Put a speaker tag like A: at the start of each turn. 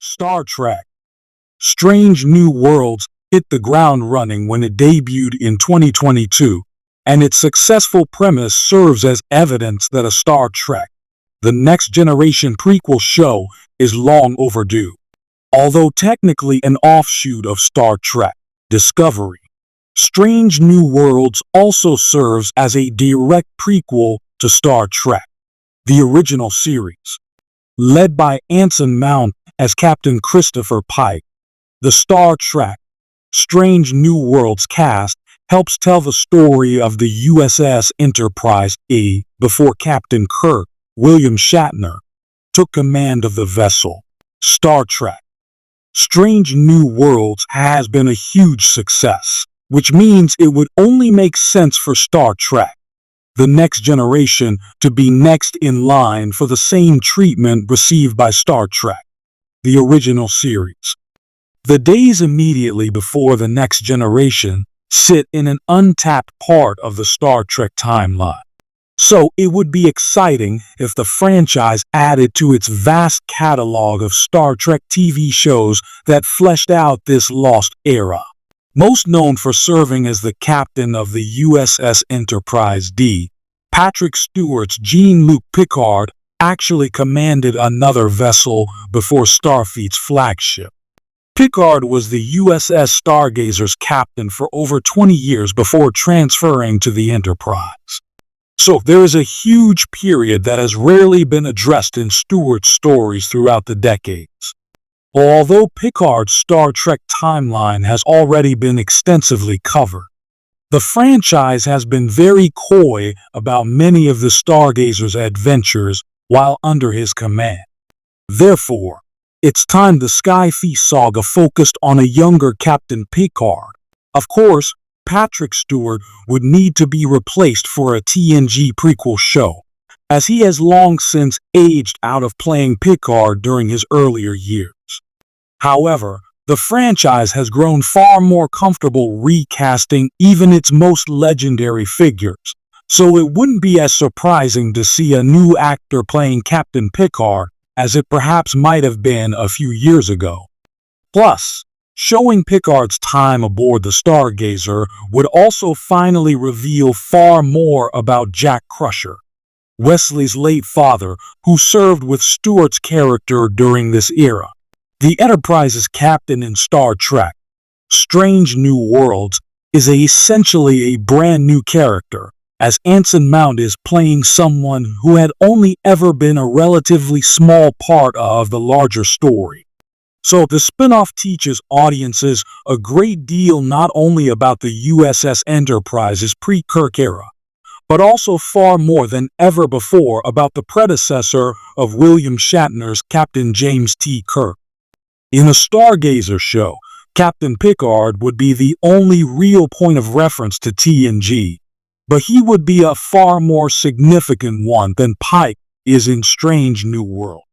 A: Star Trek: Strange New Worlds hit the ground running when it debuted in 2022, and its successful premise serves as evidence that a Star Trek: The Next Generation prequel show is long overdue. Although technically an offshoot of Star Trek: Discovery, Strange New Worlds also serves as a direct prequel to Star Trek, the original series. Led by Anson Mount as Captain Christopher Pike, the Star Trek: Strange New Worlds cast helps tell the story of the USS Enterprise A before Captain Kirk, William Shatner, took command of the vessel. Star Trek: Strange New Worlds has been a huge success, which means it would only make sense for Star Trek: The Next Generation to be next in line for the same treatment received by Star Trek, the original series. The days immediately before The Next Generation sit in an untapped part of the Star Trek timeline. So it would be exciting if the franchise added to its vast catalog of Star Trek TV shows that fleshed out this lost era. Most known for serving as the captain of the USS Enterprise D, Patrick Stewart's Jean-Luc Picard actually commanded another vessel before Starfleet's flagship. Picard was the USS Stargazer's captain for over 20 years before transferring to the Enterprise. So there is a huge period that has rarely been addressed in Stewart's stories throughout the decades. Although Picard's Star Trek timeline has already been extensively covered, the franchise has been very coy about many of the Stargazer's adventures while under his command. Therefore, it's time the Sky-Fi saga focused on a younger Captain Picard. Of course, Patrick Stewart would need to be replaced for a TNG prequel show, as he has long since aged out of playing Picard during his earlier years. However, the franchise has grown far more comfortable recasting even its most legendary figures, so it wouldn't be as surprising to see a new actor playing Captain Picard as it perhaps might have been a few years ago. Plus, showing Picard's time aboard the Stargazer would also finally reveal far more about Jack Crusher, Wesley's late father, who served with Stewart's character during this era. The Enterprise's captain in Star Trek: Strange New Worlds is essentially a brand new character, as Anson Mount is playing someone who had only ever been a relatively small part of the larger story. So the spin-off teaches audiences a great deal not only about the USS Enterprise's pre-Kirk era, but also far more than ever before about the predecessor of William Shatner's Captain James T. Kirk. In a Stargazer show, Captain Picard would be the only real point of reference to TNG, but he would be a far more significant one than Pike is in Strange New Worlds.